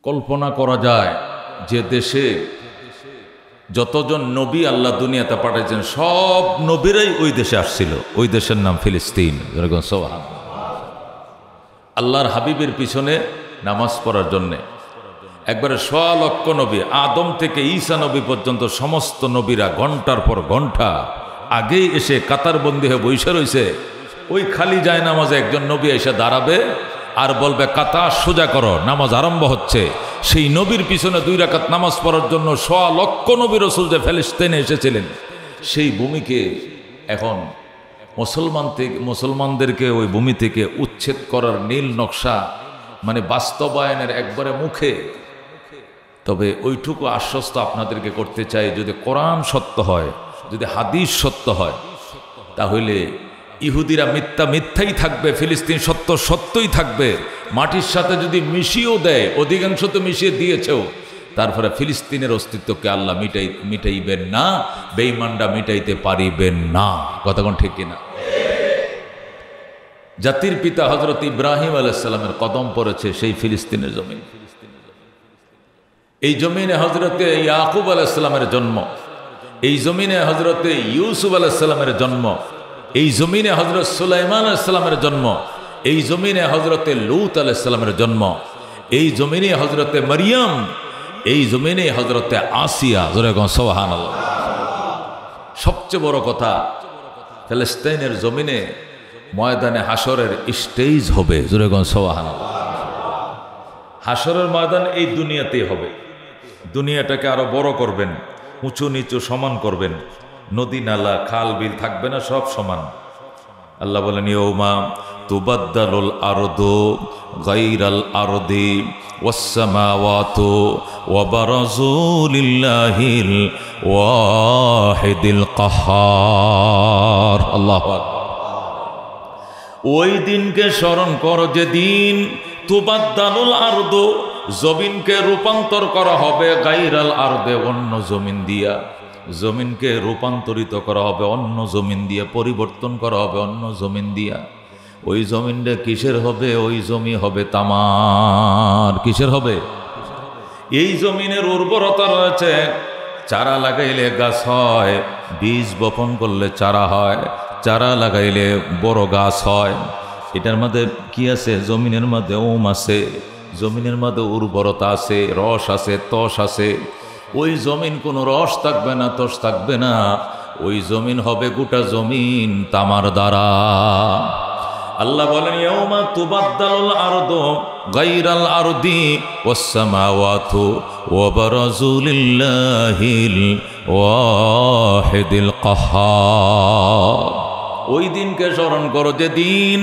কল্পনা করা যায় যে দেশে যতজন নবী আল্লাহ দুনিয়াতে পাঠিয়েছেন সব নবীরাই ওই দেশে আসছিল। ওই দেশের নাম ফিলিস্তিন। আল্লাহর হাবিবের পিছনে নামাজ পড়ার জন্যে একবারে 100 লক্ষ নবী, আদম থেকে ঈসা নবী পর্যন্ত সমস্ত নবীরা ঘন্টার পর ঘন্টা আগেই এসে কাতারবন্দি হয়ে বসে রয়েছে। ওই খালি যায় নামাজে একজন নবী এসে দাঁড়াবে আর বলবে কাতার সোজা করো, নামাজ আরম্ভ হচ্ছে। সেই নবীর পিছনে 2 রাকাত নামাজ পড়ার জন্য 100 লক্ষ নবী রাসূল যে ফিলিস্তিনে এসেছিলেন, সেই ভূমিকে এখন মুসলমানদেরকে ওই ভূমি থেকে উচ্ছেদ করার নীল নকশা মানে বাস্তবায়নের একবারে মুখে। তবে ওইটুকু আশ্বস্ত আপনাদেরকে করতে চাই, যদি কোরআন সত্য হয়, যদি হাদিস সত্য হয়, তাহলে ইহুদিরা মিথ্যাই থাকবে, ফিলিস্তিন সত্যই থাকবে। মাটির সাথে যদি মিশিয়েও দেয়, অধিকাংশ তো মিশিয়ে দিয়েছেও, তারপরে ফিলিস্তিনের অস্তিত্বকে আল্লাহ মিটাইবেন না, বেঈমানরা মিটাইতে পারিবেন না। কতক্ষণ ঠিক কিনা? জাতির পিতা হযরত ইব্রাহিম আলাইহিস সালামের কদম পড়েছে সেই ফিলিস্তিনের জমিন। এই জমিনে হযরতে ইয়াকুব আলাইহিস সালামের জন্ম, এই জমিনে হযরতে ইউসুফ আলাইহিস সালামের জন্ম, এই জমিনে হযরত সুলাইমান আলাইহিস সালামের জন্ম, এই জমিনে হযরতে লূত আলাইহিস সালামের জন্ম, এই জমিনে হযরতে মারিয়াম, এই জমিনে হযরতে আসিয়া। জোরে বলুন সুবহানাল্লাহ। সবচেয়ে বড় কথা, ফিলিস্তিনের জমিনে ময়দানে হাসরের স্টেজ হবে। জোরে বলুন সুবহানাল্লাহ। হাসরের ময়দান এই দুনিয়াতেই হবে। দুনিয়াটাকে আরো বড় করবেন, উঁচু নিচু সমান করবেন, নদী নালা খাল বিল থাকবে না, সব সমান। আল্লাহ বলেন ইয়াউমা তুবাদ্দালুল আরদু গায়রাল আরদি ওয়াস সামাওয়াতু ওয়া বারাজু লিল্লাহিল ওয়াহিদিল কাহ্হার। আল্লাহু আকবার। ওই দিনকে স্মরণ করো যেদিন তুবাদ্দালুল আরদু, জমিনকে রূপান্তর করা হবে, গায়রাল আরদে, অন্য জমিন দিয়া। জমিনকে রূপান্তরিত করা হবে অন্য জমিন দিয়া, পরিবর্তন করা হবে অন্য জমিন দিয়া। ওই জমিনটা কিসের হবে? ওই জমি হবে তামার। কিসের হবে? এই জমিনের উর্বরতা রয়েছে, চারা লাগাইলে গাছ হয়, বীজ বপন করলে চারা হয়, চারা লাগাইলে বড় গাছ হয়। এটার মধ্যে কি আছে? জমিনের মধ্যে ওম আছে, জমিনের মধ্যে উর্বরতা আছে, রস আছে, তস আছে। ওই জমিন কোনো রস থাকবে না, তস থাকবে না। ওই জমিন হবে গোটা জমিন তামার দ্বারা। আল্লাহ বলেন ইয়াউমা তুবাদ্দালুল আরদু গায়রাল আরদি ওয়াস সামাওয়াতু ওয়া বারাজু লিল্লাহিল ওয়াহিদিল কাহ্হার। ওই দিনকে স্মরণ করো যেদিন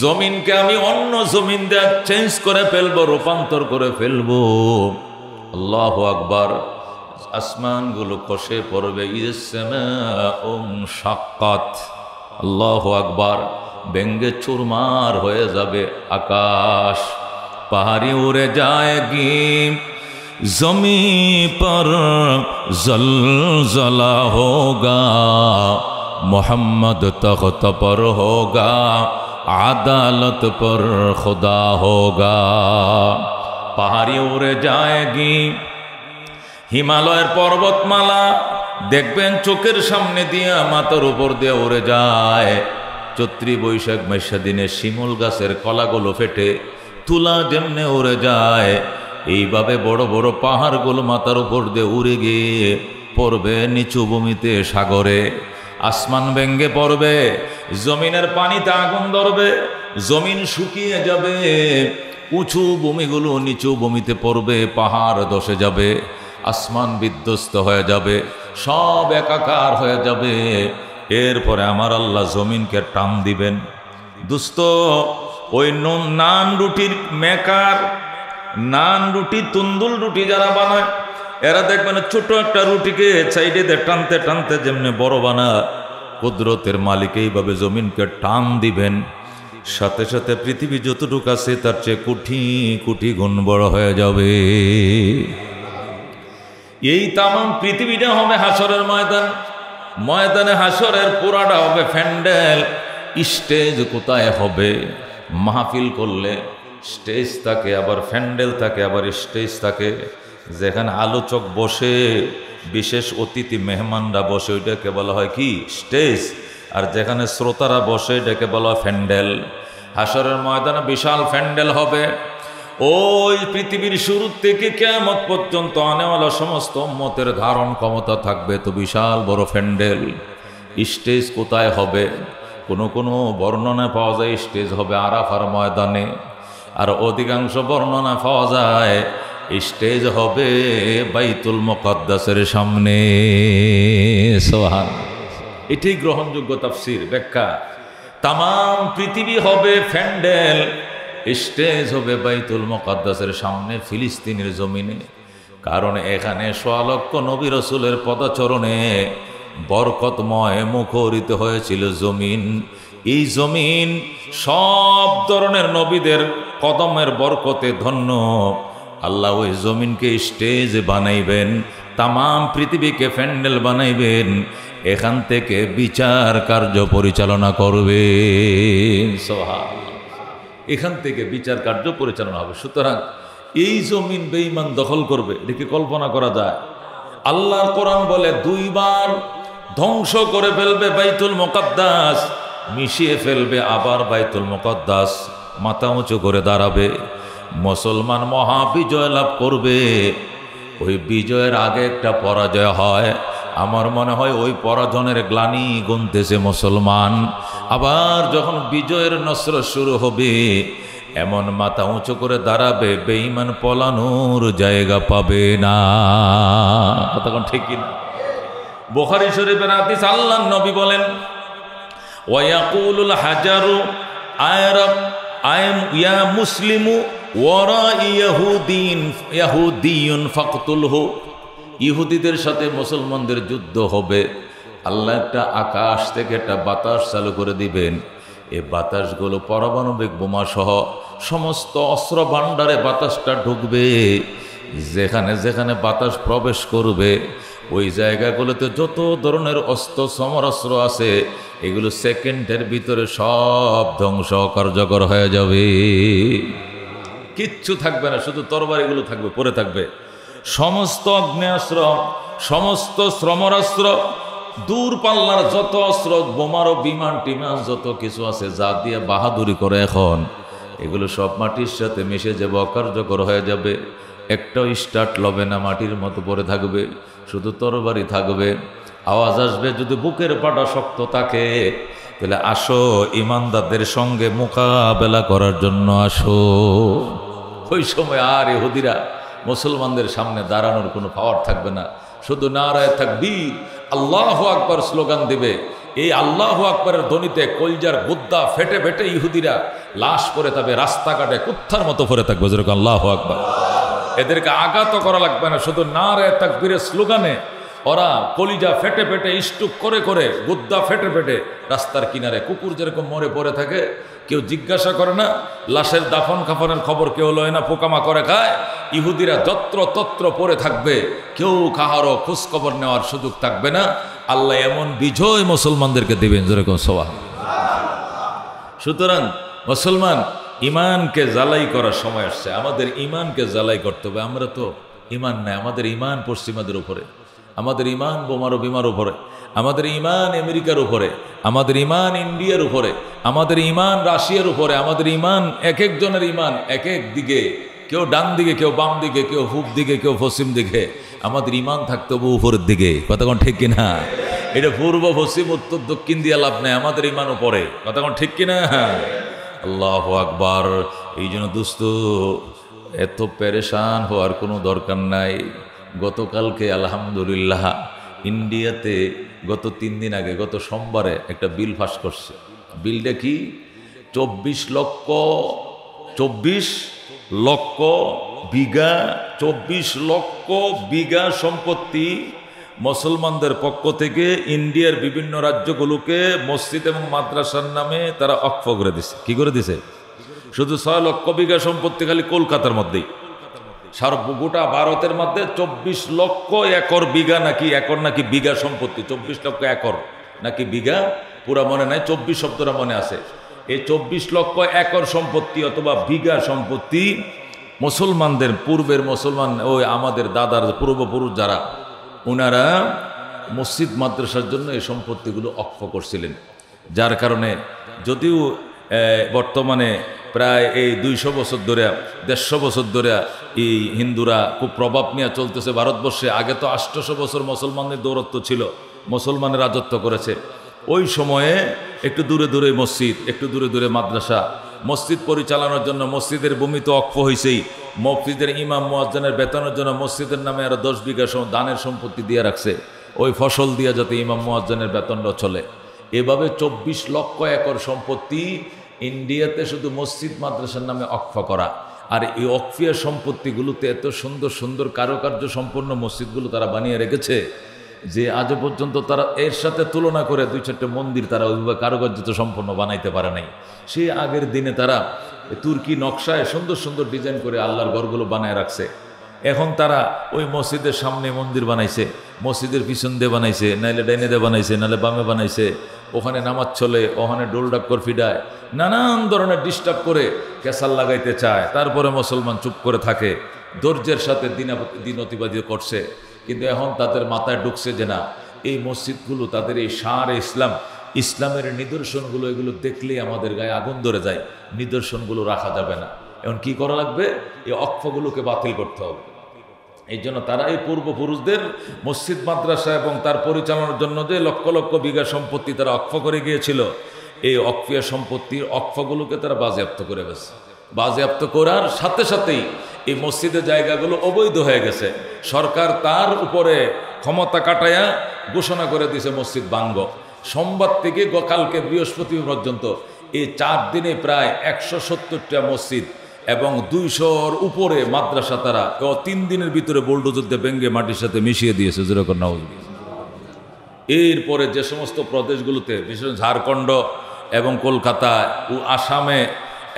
জমিনকে আমি অন্য জমিন দিয়ে চেঞ্জ করে ফেলবো, রূপান্তর করে ফেলবো। আল্লাহু আকবার। আসমানগুলো খসে পড়বে, ইসসামাউ শাক্কাত। আল্লাহু আকবার। ব্যঙ্গে চুরমার হয়ে যাবে আকাশ, পাহাড়ি উড়ে যায়গি, জমি পর জলজলা হোগা, মোহাম্মদ তখত পর হোগা, আদালত পর খুদা হোগা। পাহাড়ি উড়ে যায়গি, হিমালয়ের পর্বতমালা দেখবেন চোখের সামনে দিয়া মাথার উপর দিয়ে উড়ে যায়। চৈত্রী বৈশাখ মাসা দিনে শিমুল গাছের কলাগুলো ফেটে তুলা যেমনে উড়ে যায়, এইভাবে বড় বড় পাহাড়গুলো মাথার উপর দিয়ে উড়ে গিয়ে পড়বে নিচু ভূমিতে, সাগরে। আসমান ভেঙ্গে পড়বে, জমিনের পানিতে আগুন ধরবে, জমিন শুকিয়ে যাবে, উঁচু ভূমিগুলো নিচু ভূমিতে পড়বে, পাহাড় ধসে যাবে, আসমান বিধ্বস্ত হয়ে যাবে, সব একাকার হয়ে যাবে। এরপরে আমার আল্লাহ জমিনকে টান দিবেন। দুস্ত, ওই নান রুটির মেকার, নান রুটি, তুন্দুল রুটি যারা বানায়, এরা দেখবেন ছোট একটা রুটিকে সাইডে দিয়ে টানতে টানতে যেমনি বড় বানায়, কুদরতের মালিক এইভাবে জমিনকে টান দিবেন। সাথে সাথে পৃথিবী যতটুকু আছে তার চেয়ে কোটি কোটি গুণ বড় হয়ে যাবে। এই তামাম পৃথিবীটা হবে হাসরের ময়দান। ময়দানে হাসরের পুরাটা হবে প্যান্ডেল। স্টেজ কোথায় হবে? মাহফিল করলে স্টেজ থাকে, আবার প্যান্ডেল থাকে, আবার স্টেজ থাকে। যেখানে আলোচক বসে, বিশেষ অতিথি মেহমানরা বসে, ওইটাকে বলা হয় কি স্টেজ। আর যেখানে শ্রোতারা বসে এটাকে বলা হয় প্যান্ডেল। হাসরের ময়দানে বিশাল প্যান্ডেল হবে। ওই পৃথিবীর শুরু থেকে কিয়ামত পর্যন্ত আনেওয়ালা সমস্ত উম্মতের ধারণ ক্ষমতা থাকবে তো বিশাল বড় প্যান্ডেল। স্টেজ কোথায় হবে? কোনো বর্ণনা পাওয়া যায় স্টেজ হবে আরাফার ময়দানে, আর অধিকাংশ বর্ণনা পাওয়া যায় স্টেজ হবে বাইতুল মুকাদ্দাসের সামনে। সুবহান, এটাই গ্রহণযোগ্য তাফসীর ব্যাখ্যা। তামাম পৃথিবী হবে প্যান্ডেল, স্টেজ হবে বাইতুল মুকাদ্দাসের সামনে, ফিলিস্তিনের জমিনে। কারণ এখানে সোয়া লক্ষ নবী রাসূলের পদচরণে বরকতময় মুখরিত হয়েছিল জমিন। এই জমিন সব ধরনের নবীদের কদমের বরকতে ধন্য। আল্লাহ ওই জমিনকে স্টেজ বানাইবেন, তামাম পৃথিবীকে প্যান্ডেল বানাইবেন, এখান থেকে বিচার কার্য পরিচালনা করবেন। সুবহানাল্লাহ, এখান থেকে বিচার কার্য পরিচালনা হবে। সুতরাং এই জমিন বেঈমান দখল করবে, এটা কি কল্পনা করা যায়? আল্লাহর কোরআন বলে 2 বার ধ্বংস করে ফেলবে বাইতুল মুকাদ্দাস, মিশিয়ে ফেলবে আবার বাইতুল মুকাদ্দাস, মাথা উঁচু করে দাঁড়াবে। মুসলমান মহা বিজয় লাভ করবে। ওই বিজয়ের আগে একটা পরাজয় হয়, আমার মনে হয় ওই পরাজয়ের গ্লানি গুনতেছে মুসলমান। আবার যখন বিজয়ের নসর শুরু হবে, এমন মাথা উঁচু করে দাঁড়াবে বেঈমান পলানোর জায়গা পাবে না। কতক্ষণ ঠিক কিনা? বুখারী শরীফের হাদিস, আল্লাহর নবী বলেন, ওয়ায়াকুলুল হাজারু আয়ম ইয়া মুসলিমু ওয়ারা ইয়াহুদিয়ুন ফাকতুলহু। ইহুদিদের সাথে মুসলমানদের যুদ্ধ হবে। আল্লাহ একটা আকাশ থেকে একটা বাতাস চালু করে দিবেন। এই বাতাসগুলো পারমাণবিক বোমা সহ সমস্ত অস্ত্র ভাণ্ডারে বাতাসটা ঢুকবে। যেখানে যেখানে বাতাস প্রবেশ করবে ওই জায়গাগুলোতে যত ধরনের অস্ত্র সমরাস্ত্র আছে এগুলো সেকেন্ডের ভিতরে সব ধ্বংস কার্যকর হয়ে যাবে। কিচ্ছু থাকবে না, শুধু তরবারিগুলো থাকবে, পড়ে থাকবে। সমস্ত আগ্নেয়াস্ত্র, সমস্ত শ্রমরাস্ত্র, দূর পাল্লার যত অস্ত্র, বোমারো বিমান টিমান যত কিছু আছে, যা দিয়ে বাহাদুরি করে এখন, এগুলো সব মাটির সাথে মিশে যাবে, অকার্যকর হয়ে যাবে। একটাও স্টার্ট লবে না, মাটির মতো পড়ে থাকবে, শুধু তরবারি থাকবে। আওয়াজ আসবে, যদি বুকের পাটা শক্ত থাকে তাহলে আসো, ইমানদারদের সঙ্গে মোকাবেলা করার জন্য আসো। ওই সময় আর ইহুদিরা মুসলমানদের সামনে দাঁড়ানোর কোনো পাওয়ার থাকবে না, শুধু নারায়ে তাকবীর, আল্লাহু আকবার স্লোগান দিবে। এই আল্লাহু আকবারের ধ্বনিতে কলজার গুদ্দা ফেটে ফেটে ইহুদিরা লাশ পরে থাকবে, রাস্তাঘাটে কুত্তার মতো পরে থাকবে, যেরকম আল্লাহু আকবার। এদেরকে আঘাত করা লাগবে না, শুধু নারায়ে তাকবীরের স্লোগানে ওরা কলিজা ফেটে ফেটে, স্টুক করে করে, গুদ্দা ফেটে ফেটে রাস্তার কিনারে কুকুর যেরকম মরে পড়ে থাকে, কেউ জিজ্ঞাসা করে না, লাশের দাফন কাফনের খবর কেউ লয় না, পোকামাকড়ে খায়। ইহুদিরা যত্র তত্র পড়ে থাকবে, কেউ কাহারও খোঁজখবর নেওয়ার সুযোগ থাকবে না। আল্লাহ এমন বিজয় মুসলমানদেরকে দিবেন, যেরকম সুবহান। সুতরাং মুসলমান, ইমানকে জ্বালাই করার সময় আসছে। আমাদের ইমানকে জ্বালাই করতে হবে। আমরা তো ইমান নাই, আমাদের ইমান পশ্চিমাদের উপরে, আমাদের ইমান বোমারো বিমার উপরে, আমাদের ইমান আমেরিকার উপরে, আমাদের ইমান ইন্ডিয়ার উপরে, আমাদের ইমান রাশিয়ার উপরে, আমাদের ইমান এক একজনের ইমান এক এক দিকে, কেউ ডান দিকে, কেউ বাম দিকে, কেউ পূব দিকে, কেউ পশ্চিম দিকে। আমাদের ইমান থাকতে হবে উপরের দিকে। কতক্ষণ ঠিক কিনা? এটা পূর্ব পশ্চিম উত্তর দক্ষিণ দিয়ে লাভ নেই, আমাদের ইমান উপরে। কতক্ষণ ঠিক কিনা? আল্লাহু আকবার। এই জন্য দোস্ত, এত পেরেশান হওয়ার কোনো দরকার নাই। গতকালকে আলহামদুলিল্লাহ ইন্ডিয়াতে গত 3 দিন আগে, গত সোমবারে একটা বিল পাস করছে। বিলটা কি? 24 লক্ষ বিঘা সম্পত্তি মুসলমানদের পক্ষ থেকে ইন্ডিয়ার বিভিন্ন রাজ্যগুলোকে মসজিদ এবং মাদ্রাসার নামে তারা অক্ষ করে দিছে। কি করে দিছে? শুধু 6 লক্ষ বিঘা সম্পত্তি খালি কলকাতার মধ্যেই, সারা গোটা ভারতের মধ্যে 24 লক্ষ একর বিঘা নাকি একর নাকি বিঘা সম্পত্তি, 24 লক্ষ একর নাকি বিঘা, পুরা মনে নাই, 24 শব্দটা মনে আছে। এই 24 লক্ষ একর সম্পত্তি অথবা বিঘা সম্পত্তি মুসলমানদের, পূর্বের মুসলমান ওই আমাদের দাদার পূর্বপুরুষ যারা, ওনারা মসজিদ মাদ্রাসার জন্য এই সম্পত্তিগুলো অক্ষ করছিলেন। যার কারণে যদিও বর্তমানে প্রায় এই 200 বছর ধরে, 150 বছর ধরে এই হিন্দুরা খুব প্রভাব নিয়ে চলতেছে ভারতবর্ষে। আগে তো 800 বছর মুসলমানদের দৌরত্ব ছিল, মুসলমানের রাজত্ব করেছে। ওই সময়ে একটু দূরে দূরে মসজিদ, একটু দূরে দূরে মাদ্রাসা। মসজিদ পরিচালনার জন্য মসজিদের ভূমি তো অক্ষ হয়েছেই, মসজিদের ইমাম মুয়াজ্জিনের বেতনের জন্য মসজিদের নামে আরো 10 বিঘা দানের সম্পত্তি দিয়ে রাখছে, ওই ফসল দিয়ে যাতে ইমাম মুয়াজ্জিনের বেতনটা চলে। এভাবে 24 লক্ষ একর সম্পত্তি ইন্ডিয়াতে শুধু মসজিদ মাদ্রাসার নামে অক্ষ করা। আর এই অক্ফিয়া সম্পত্তিগুলোতে এত সুন্দর সুন্দর কারুকার্য সম্পন্ন মসজিদগুলো তারা বানিয়ে রেখেছে যে আজ পর্যন্ত তারা এর সাথে তুলনা করে 2-4টা মন্দির তারা ওইভাবে কারুকার্য সম্পন্ন বানাইতে পারে নাই। সেই আগের দিনে তারা তুর্কি নকশায় সুন্দর সুন্দর ডিজাইন করে আল্লাহর ঘরগুলো বানায় রাখছে। এখন তারা ওই মসজিদের সামনে মন্দির বানাইছে, মসজিদের পিছন দিয়ে বানাইছে, নাইলে ডাইনে দিয়ে বানাইছে, নাইলে বামে বানাইছে। ওখানে নামাজ চলে, ওখানে ডোল ডাক্কর ফিডায়, নানান ধরনের ডিস্টার্ব করে ক্যাসাল লাগাইতে চায়। তারপরে মুসলমান চুপ করে থাকে, ধৈর্যের সাথে দিন অতিবাহিত করছে। কিন্তু এখন তাদের মাথায় ঢুকছে যে না, এই মসজিদগুলো তাদের এই শারে ইসলাম, ইসলামের নিদর্শনগুলো, এগুলো দেখলেই আমাদের গায়ে আগুন ধরে যায়, নিদর্শনগুলো রাখা যাবে না। এখন কি করা লাগবে? এই অক্ষগুলোকে বাতিল করতে হবে। এই জন্য তারা এই পূর্বপুরুষদের মসজিদ মাদ্রাসা এবং তার পরিচালনার জন্য যে লক্ষ লক্ষ বিঘা সম্পত্তি তারা অক্ষ করে গিয়েছিল, এই অক্ষিয়া সম্পত্তির অক্ষগুলোকে তারা বাজেয়াপ্ত করে গেছে। বাজেয়াপ্ত করার সাথে সাথেই এই মসজিদের জায়গাগুলো অবৈধ হয়ে গেছে। সরকার তার উপরে ক্ষমতা কাটায়া ঘোষণা করে দিয়েছে মসজিদ ভাঙ্গ। সোমবার থেকে কালকে বৃহস্পতিবার পর্যন্ত এই 4 দিনে প্রায় 170টা মসজিদ এবং 200-র উপরে মাদ্রাসা তারা 3 দিনের ভিতরে বুলডোজার দিয়ে ভেঙ্গে মাটির সাথে মিশিয়ে দিয়েছে। যেরকম নাউজুবিল্লাহ। এরপরে যে সমস্ত প্রদেশগুলোতে, বিশেষ ঝাড়খণ্ড এবং কলকাতা ও আসামে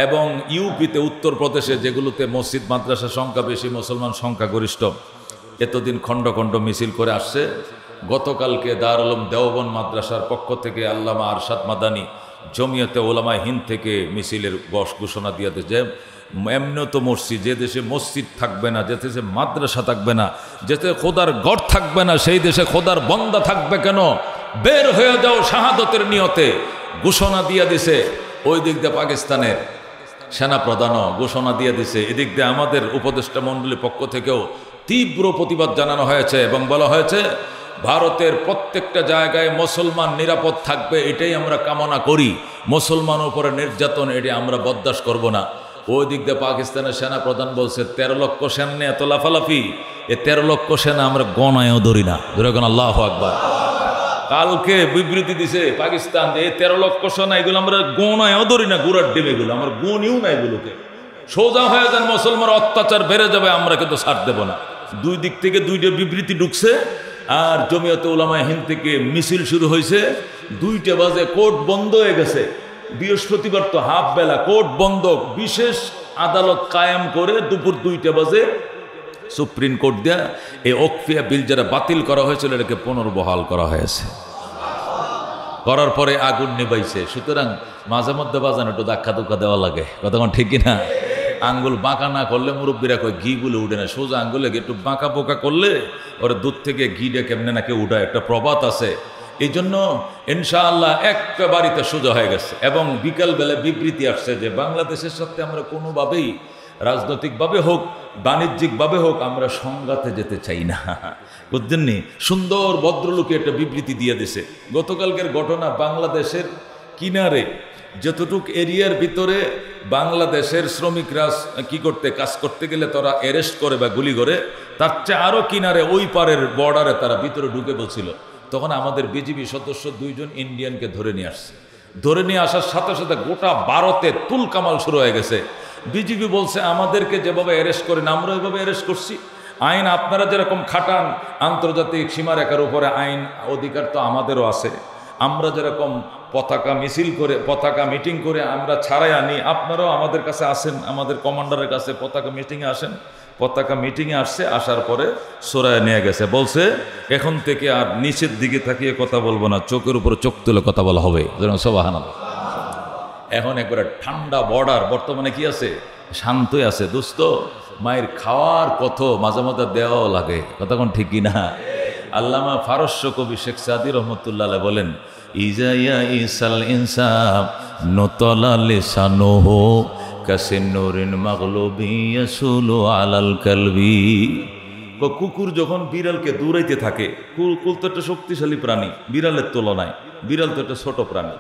এবং ইউপিতে, উত্তরপ্রদেশে, যেগুলোতে মসজিদ মাদ্রাসার সংখ্যা বেশি, মুসলমান সংখ্যা গরিষ্ঠ, এতদিন খণ্ড খণ্ড মিছিল করে আসছে। গতকালকে দারুল উলুম দেওবন্দ মাদ্রাসার পক্ষ থেকে আল্লামা আরশাদ মাদানী জমিয়তে ওলামায়ে হিন্দ থেকে মিছিলের ঘোষণা দিয়ে যে এমনত মসজিদ, যে দেশে মসজিদ থাকবে না, যে দেশে মাদ্রাসা থাকবে না, যেতে খোদার ঘর থাকবে না, সেই দেশে খোদার বন্দা থাকবে কেন? বের হয়ে যাও শাহাদতের নিয়তে ঘোষণা দিয়ে দিছে। ওই দিক দিয়ে পাকিস্তানের সেনাপ্রধানও ঘোষণা দিয়ে দিছে, এদিক দিয়ে আমাদের উপদেষ্টা মণ্ডলীর পক্ষ থেকেও তীব্র প্রতিবাদ জানানো হয়েছে এবং বলা হয়েছে ভারতের প্রত্যেকটা জায়গায় মুসলমান নিরাপদ থাকবে, এটাই আমরা কামনা করি। মুসলমানের উপরে নির্যাতন, এটি আমরা বরদাস্ত করব না। ওই দিক দিয়ে পাকিস্তানের সেনা প্রধান বলছে 13 লক্ষ সেনা নিয়ে এত লাফালাফি, এ 13 লক্ষ সেনা আমরা গণায়ও ধরি না। ধরে আল্লাহু আকবার। কালকে বিবৃতি দিছে পাকিস্তান, এই 13 লক্ষ সেনা এগুলো আমরা গণায়ও ধরি না, গুড়ার ডিম এগুলো আমরা গণিও না। এগুলোকে সোজা হয়ে যান, মুসলমান অত্যাচার বেড়ে যাবে, আমরা কিন্তু ছাড় দেব না। দুই দিক থেকে 2টা বিবৃতি ঢুকছে। আর জমিয়তে উলামায়ে হিন্দ থেকে মিছিল শুরু হয়েছে। 2টা বাজে কোর্ট বন্ধ হয়ে গেছে। বৃহস্পতিবার তো হাফ বেলা, কোর্ট বন্ধ, বিশেষ আদালত কায়েম করে দুপুর 2টা বাজে সুপ্রিম কোর্ট দেয়া এই ওকফিয়া বিল যারা বাতিল করা হয়েছিল এটাকে পুনর্বহাল করা হয়েছে। করার পরে আগুন নিবাইছে। সুতরাং মাঝে মধ্যে বাজানো একটু ধাক্কা ধুক্কা দেওয়া লাগে, কতক্ষণ ঠিক কিনা? আঙ্গুল বাঁকা না করলে মুরব্বীরা কয় ঘি গুলো উঠে না, সোজা আঙ্গুলে একটু বাঁকা পোকা করলে ওরা দুধ থেকে ঘিটা কেমনে নাকি উঠায়, একটা প্রবাদ আছে। এই জন্য ইনশাআল্লাহ একটা বাড়িতে সোজা হয়ে গেছে। এবং বিকালবেলা বিবৃতি আসছে যে বাংলাদেশের সাথে আমরা কোনোভাবেই রাজনৈতিকভাবে হোক, বাণিজ্যিকভাবে হোক, আমরা সংঘাতে যেতে চাই না। বুঝছেননি? সুন্দর ভদ্রলোকে একটা বিবৃতি দিয়ে দিছে। গতকালকের ঘটনা, বাংলাদেশের কিনারে যতটুক এরিয়ার ভিতরে বাংলাদেশের শ্রমিকরা কি করতে, কাজ করতে গেলে তারা অ্যারেস্ট করে বা গুলি করে, তার চেয়ে আরও কিনারে ওই পারের বর্ডারে তারা ভিতরে ঢুকে বলছিল। তখন আমাদের বিজিবি সদস্য 2 জন ইন্ডিয়ানকে ধরে নিয়ে আসছে। ধরে নিয়ে আসার সাথে সাথে গোটা ভারতে তুল কামাল শুরু হয়ে গেছে। বিজিবি বলছে আমাদেরকে যেভাবে অ্যারেস্ট করেন আমরা ওইভাবে অ্যারেস্ট করছি। আইন আপনারা যেরকম খাটান, আন্তর্জাতিক সীমারেখার উপরে আইন অধিকার তো আমাদেরও আছে। আমরা যেরকম পতাকা মিছিল করে, পতাকা মিটিং করে আমরা ছাড়াই আনি, আপনারাও আমাদের কাছে আসেন, আমাদের কমান্ডারের কাছে পতাকা মিটিংয়ে আসেন। পতাকা মিটিংয়ে আসছে, আসার পরে সরায় নিয়ে গেছে। বলছে এখন থেকে আর নিচের দিকে তাকিয়ে কথা বলবো না, চোখের উপরে চোখ তুলে কথা বলা হবে। সুবহানাল্লাহ। এখন একবারে ঠান্ডা বর্ডার, বর্তমানে কি আছে, শান্তই আছে। দোস্ত মায়ের খাওয়ার কত মাঝে মাঝে দেওয়াও লাগে, কতক্ষণ ঠিক কিনা। আল্লামা ফারস্য কবি শেখ সাদি রহমতুল্লাহ বলেন, ইজাইয়া ইসাল ইনসাব নতলা লিসানুহু কাসিন্নুরিন মাগলুবি ইয়াসুলু আলাল কালবি। কুকুর যখন বিড়ালকে দৌড়াইতে থাকে, কুকুর তো একটা শক্তিশালী প্রাণী বিড়ালের তুলনায়, বিড়াল তো একটা ছোট প্রাণী,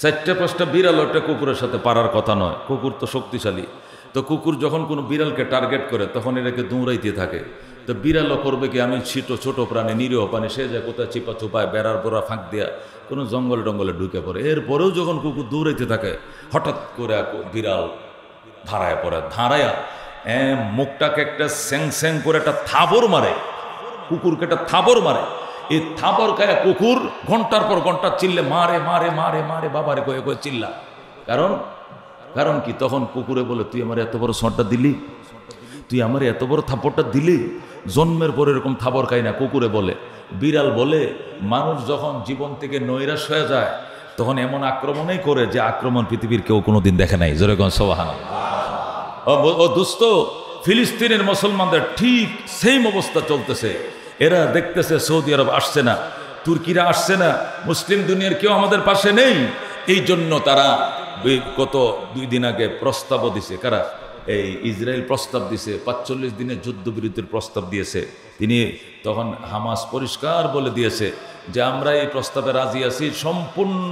4-5টা বিড়াল ওটা কুকুরের সাথে পারার কথা নয়, কুকুর তো শক্তিশালী। তো কুকুর যখন কোনো বিড়ালকে টার্গেট করে তখন এটাকে দৌড়াইতে থাকে। তো বিড়ালও করবে কি, আমি ছোট প্রাণী নিরীহ প্রাণী, সে যায় কোথায় চিপা চুপায় বেড়ার বোড়া ফাঁক দেয়া কোনো জঙ্গল টঙ্গলে ঢুকে পড়ে। এরপরেও যখন কুকুর দৌড়াইতে থাকে হঠাৎ করে বিড়াল ধারায় পড়ে, ধারায়া মুখটাকে একটা স্যাং স্যাং করে একটা থাবর মারে, কুকুরকে একটা থাবর মারে। এই থাবর খায় কুকুর ঘন্টার পর ঘন্টা চিল্লে মারে মারে মারে মারে বাবারে কয়ে কয়ে চিল্লা। কারণ কি, তখন কুকুরে বলে, তুই আমার এত বড় শটটা দিলি, তুই আমার এত বড় থাপড়টা দিলি, জন্মের পর এরকম থাবর খাই না। কুকুরে বলে। বিড়াল বলে, মানুষ যখন জীবন থেকে নৈরাশ হয়ে যায় তখন এমন আক্রমণই করে যে আক্রমণ পৃথিবীর কেউ কোনোদিন দেখে নাই। যেরকম সুবহানাল্লাহ। ও দুস্থ, ফিলিস্তিনের মুসলমানদের ঠিক সেম অবস্থা চলতেছে। এরা দেখতেছে সৌদি আরব আসছে না, তুর্কিরা আসছে না, মুসলিম দুনিয়ার কেউ আমাদের পাশে নেই। এই জন্য তারা গত 2 দিন আগে প্রস্তাবও দিছে। কারা? এই ইসরায়েল প্রস্তাব দিছে, 45 দিনের যুদ্ধবিরতির প্রস্তাব দিয়েছে। তিনি তখন হামাস পরিষ্কার বলে দিয়েছে যে আমরা এই প্রস্তাবে রাজি আছি, সম্পূর্ণ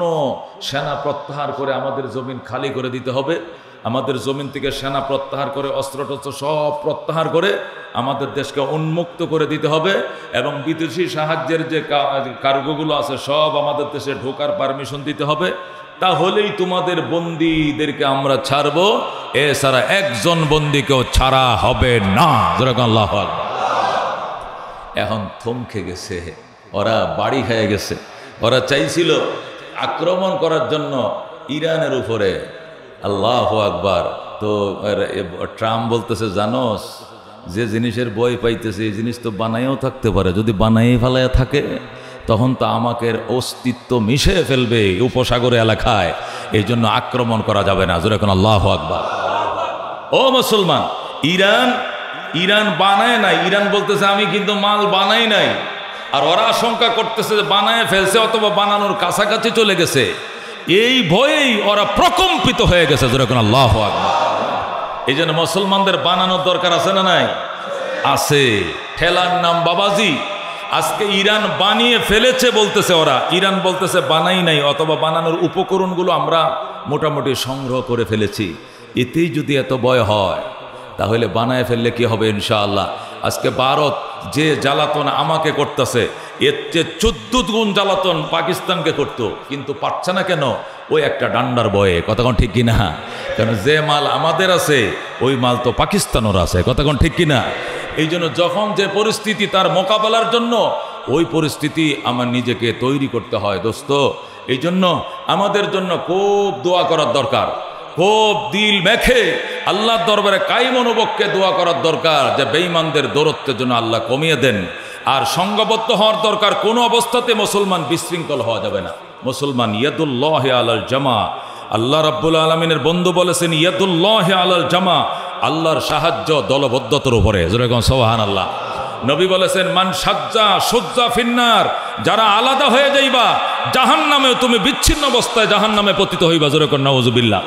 সেনা প্রত্যাহার করে আমাদের জমিন খালি করে দিতে হবে, আমাদের জমিন থেকে সেনা প্রত্যাহার করে অস্ত্রটস্ত্র সব প্রত্যাহার করে আমাদের দেশকে উন্মুক্ত করে দিতে হবে, এবং বিদেশি সাহায্যের যে কার্গোগুলো আছে সব আমাদের দেশে ঢোকার পারমিশন দিতে হবে। তাহলেই তোমাদের বন্দীদেরকে আমরা ছাড়বো, এছাড়া একজন বন্দীকেও ছাড়া হবে না। আল্লাহু আকবার। এখন থমকে গেছে, ওরা বাড়ি খেয়ে গেছে। ওরা চাইছিল আক্রমণ করার জন্য ইরানের উপরে। আল্লাহু আকবার। তো ট্রাম্প বলতেছে, জানোস যে জিনিসের বই পাইতেছে এই জিনিস তো বানাইও থাকতে পারে, যদি বানাই ফেলাইয়া থাকে তখন তো আমাকে অস্তিত্ব মিশে ফেলবে উপসাগরে এলাকায়, এই জন্য আক্রমণ করা যাবে না। জোরে কোন আল্লাহু আকবার। ও মুসলমান, ইরান বানায় নাই, ইরান বলতেছে আমি কিন্তু মাল বানাই নাই, আর ওরা আশঙ্কা করতেছে যে বানায় ফেলছে অথবা বানানোর কাছাকাছি চলে গেছে। এই ভয়েই ওরা প্রকম্পিত হয়ে গেছে। জোরে কোন আল্লাহু আকবার। এই জন্য মুসলমানদের বানানোর দরকার আছে না নাই? আছে। ঠেলার নাম বাবাজি। আজকে ইরান বানিয়ে ফেলেছে বলতেছে ওরা, ইরান বলতেছে বানাই নাই, অথবা বানানোর উপকরণগুলো আমরা মোটামুটি সংগ্রহ করে ফেলেছি। এতেই যদি এত ভয় হয় তাহলে বানায় ফেললে কি হবে ইনশাআল্লাহ। আজকে ভারত যে জ্বালাতন আমাকে করতেছে, এর চেয়ে 14 গুণ জ্বালাতন পাকিস্তানকে করতো, কিন্তু পারছে না কেন? ওই একটা ডান্ডার বয়ে। কতক্ষণ ঠিক কিনা? কারণ যে মাল আমাদের আছে ওই মাল তো পাকিস্তানেরও আছে। কতক্ষণ ঠিক কিনা? এই জন্য যখন যে পরিস্থিতি, তার মোকাবেলার জন্য ওই পরিস্থিতি আমার নিজেকে তৈরি করতে হয় দোস্ত। এই জন্য আমাদের জন্য খুব দোয়া করার দরকার, খুব দিল মেখে আল্লাহর দরবারে কায়মনোবক্কে দোয়া করার দরকার যে বেঈমানদের দৌরত্বের জন্য আল্লাহ কমিয়ে দেন। আর সংঘবদ্ধ হওয়ার দরকার, কোনো অবস্থাতে মুসলমান বিশৃঙ্খল হওয়া যাবে না। মুসলমান ইয়াদুল্লাহি আলাল জামা, আল্লাহ রাব্বুল আলামিনের বন্ধু বলেছেন ইয়াদুল্লাহি আলাল জামা, আল্লাহর সাহায্য দলবদ্ধতার উপরে। যেরকম সুবহানাল্লাহ। নবী বলেছেন মান সজ্জা ফিন্নার, যারা আলাদা হয়ে যাইবা জাহান্নামে, তুমি বিচ্ছিন্ন অবস্থায় জাহান্নামে পতিত হইবা। যেরকম নাউজুবিল্লাহ।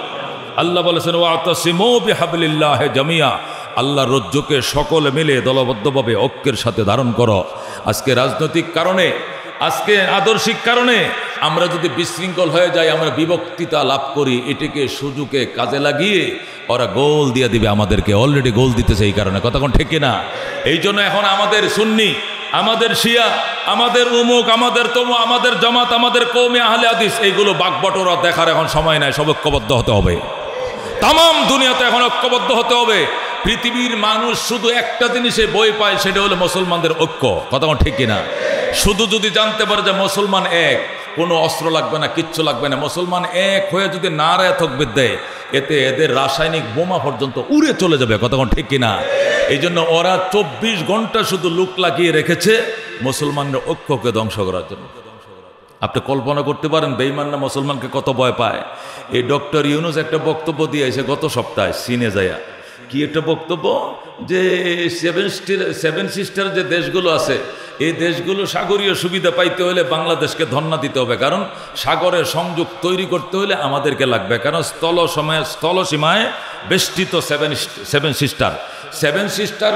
আল্লাহ বলেছেন ওয়াতাসিমু বিহাবলিল্লাহি জামিয়া, আল্লাহর রজ্জুকে সকলে মিলে দলবদ্ধভাবে ঐক্যের সাথে ধারণ করো। আজকে রাজনৈতিক কারণে, আজকে আদর্শিক কারণে আমরা যদি বিশৃঙ্খল হয়ে যাই, আমরা বিভক্তিতা লাভ করি, এটিকে সুযোগে কাজে লাগিয়ে ওরা গোল দিয়ে দিবে আমাদেরকে। অলরেডি গোল দিতেছে এই কারণে। কতক্ষণ ঠিক না? এই জন্য এখন আমাদের সুন্নি, আমাদের শিয়া, আমাদের উমুক, আমাদের তমু, আমাদের জামাত, আমাদের কওমে আহলে হাদিস, এইগুলো বাগবটরা দেখার এখন সময় নাই। সব ঐক্যবদ্ধ হতে হবে। তাম দুনিয়াতে এখন ঐক্যবদ্ধ হতে হবে। পৃথিবীর মানুষ শুধু একটা জিনিসে বই পায়, সেটা হলো মুসলমানদের ঐক্য। কতক্ষণ ঠিক কিনা? শুধু যদি জানতে পারে যে মুসলমান এক, কোনো অস্ত্র লাগবে না, কিচ্ছু লাগবে না। মুসলমান এক হয়ে যদি নারায়ে তাকবীর দেয়, এতে এদের রাসায়নিক বোমা পর্যন্ত উড়ে চলে যাবে। কতক্ষণ ঠিক কিনা? এই জন্য ওরা 24 ঘন্টা শুধু লুক লাগিয়ে রেখেছে মুসলমানদের ঐক্যকে ধ্বংস করার জন্য। আপনি কল্পনা করতে পারেন বেঈমান না মুসলমানকে কত ভয় পায়। এই ডক্টর ইউনুস একটা বক্তব্য দিয়েছে গত সপ্তাহে চীনে যায়া। কি একটা বক্তব্য, যে সেভেন সিস্টার যে দেশগুলো আছে, এই দেশগুলো সাগরীয় সুবিধা পাইতে হলে বাংলাদেশকে ধন্যা দিতে হবে, কারণ সাগরের সংযোগ তৈরি করতে হলে আমাদেরকে লাগবে, কারণ স্থলসীমায় বেষ্টিত সেভেন সিস্টার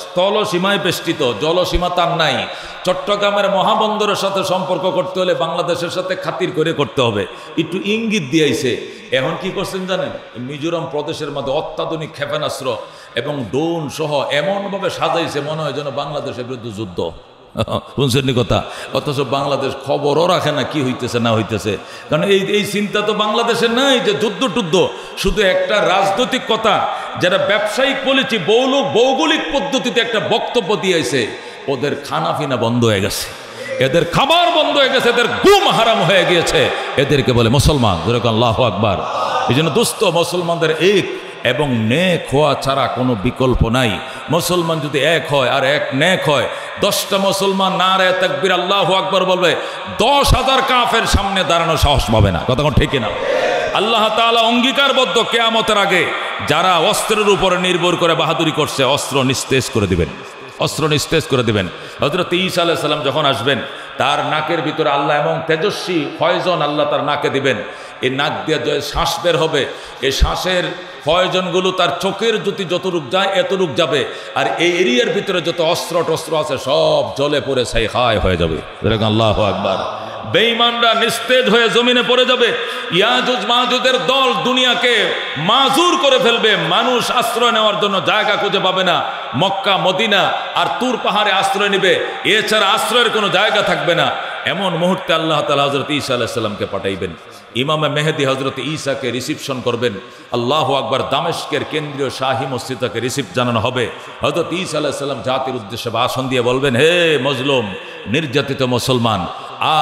স্থলসীমায় বেষ্টিত, জলসীমা তার নাই। চট্টগ্রামের মহাবন্দরের সাথে সম্পর্ক করতে হলে বাংলাদেশের সাথে খাতির করে করতে হবে, একটু ইঙ্গিত দিয়েছে। এখন কি করছেন জানেন, মিজোরাম প্রদেশের মধ্যে অত্যাধুনিক ক্ষেপণাস্ত্র এবং ড্রোন সহ এমনভাবে সাজাইছে মনে হয় যেন বাংলাদেশের বিরুদ্ধে যুদ্ধ। শুনছেন কথা? অথচ বাংলাদেশ খবরও রাখে না কি হইতেছে না হইতেছে, কারণ এই চিন্তা তো বাংলাদেশের নাই যে যুদ্ধ টুদ্ধ। শুধু একটা রাজনৈতিক কথা, যারা ব্যবসায়িক পলিসি ভৌগোলিক পদ্ধতিতে একটা বক্তব্য দিয়েছে, ওদের খানাফিনা বন্ধ হয়ে গেছে, এদের খাবার বন্ধ হয়ে গেছে, এদের গুম হারাম হয়ে গিয়েছে, এদেরকে বলে মুসলমান। যেরকম আল্লাহু আকবার। এই জন্য দোস্ত, মুসলমানদের এক এবং নেক হওয়া ছাড়া কোনো বিকল্প নাই। মুসলমান যদি এক হয় আর এক নেক হয়, 10টা মুসলমান নারে তাকবীর আল্লাহু আকবার বলবে, 10,000 কাফের সামনে দাঁড়ানোর সাহস পাবে না। কথা ঠিক না? আল্লাহ তাআলা অঙ্গীকারবদ্ধ, কিয়ামতের আগে যারা অস্ত্রের উপরে নির্ভর করে বাহাদুরি করছে, অস্ত্র নিস্তেজ করে দিবেন, অস্ত্র নিস্তেজ করে দিবেন। হযরত ঈসা আলাইহিস সালাম যখন আসবেন, তার নাকের ভিতরে আল্লাহ এবং তেজস্বী ফয়জন আল্লাহ তার নাকে দিবেন। এই নাক দিয়ে যে শ্বাস বের হবে, এই শ্বাসের ফয়জনগুলো তার চোখের জ্যোতি যতটুক যায় এতটুক যাবে, আর এই এরিয়ার ভিতরে যত অস্ত্র টস্ত্র আছে সব জলে পড়ে ছাই খায় হয়ে যাবে। আল্লাহু আকবার। বেঈমানরা নিস্তেজ হয়ে জমিনে পড়ে যাবে। ইয়াজুজ মাজুজের দল দুনিয়াকে মাজুর করে ফেলবে, মানুষ আশ্রয় নেওয়ার জন্য জায়গা খুঁজে পাবে না। মক্কা মদিনা আর তুর পাহাড়ে আশ্রয় নেবে, এছাড়া আশ্রয়ের কোনো জায়গা থাকবে না। এমন মুহূর্তে আল্লাহ তাআলা হযরত ঈসা আলাইহিস সালামকে পাঠাইবেন। ইমামে মেহেদী হযরত ঈসাকে রিসিপশন করবেন। আল্লাহু আকবার। দামেস্কের কেন্দ্রীয় শাহী মসজিদ থেকে রিসিপ্ট জানানো হবে। হযরত ঈসা আলাইহিস সালাম জাতির উদ্দেশ্যে ভাষণ দিয়ে বলবেন, হে মজলুম নির্যাতিত মুসলমান,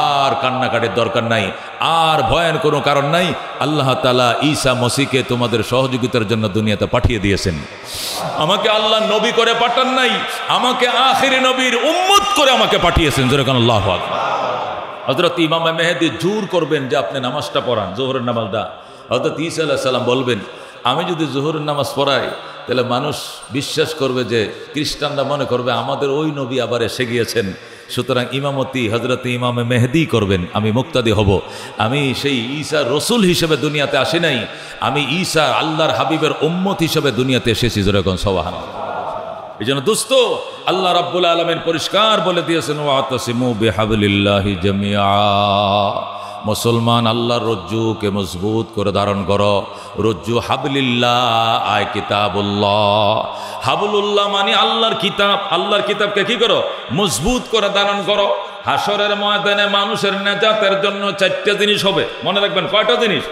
আর কান্নাকাটির দরকার নাই, আর ভয়ের কোনো কারণ নাই। আল্লাহ তাআলা ঈসা মসিহকে তোমাদের সহযোগিতার জন্য দুনিয়াতে পাঠিয়ে দিয়েছেন। আমাকে আল্লাহ নবী করে পাঠান নাই, আমাকে আখিরি নবীর উম্মত করে আমাকে পাঠিয়েছেন। যেরকম আল্লাহু আকবার। হযরত ইমামে মেহেদী জোর করবেন যে আপনি নামাজটা পড়ান, জোহরের নামাজটা। হযরত ঈসা আলাইহিস সালাম বলবেন, আমি যদি জোহরের নামাজ পড়াই তাহলে মানুষ বিশ্বাস করবে যে, খ্রিস্টানরা মনে করবে আমাদের ওই নবী আবার এসে গিয়েছেন। সুতরাং ইমামতি হযরত ইমামে মেহেদী করবেন, আমি মুক্তাদি হব। আমি সেই ঈসা রসুল হিসেবে দুনিয়াতে আসি নাই, আমি ঈসা আল্লাহর হাবিবের উম্মত হিসেবে দুনিয়াতে এসেছি। যেরকম সুবহানাল্লাহ। এই জন্য দোস্ত, আল্লাহ রাব্বুল আলামিন পরিষ্কার বলে দিয়েছেন, ওয়াতাসিমু বিহাবলিল্লাহি জামিআ। মুসলমান আল্লাহর রজ্জুকে মজবুত করে ধারণ করো। রজ্জু হাবলিল্লাহ আয় কিতাবুল্লাহ। হাবলুল্লাহ মানে আল্লাহর কিতাব। আল্লাহর কিতাবকে কি করো? মজবুত করে ধারণ করো। হাসরের ময়দানে মানুষের নেজাতের জন্য 4টা জিনিস হবে, মনে রাখবেন। কয়টা জিনিস?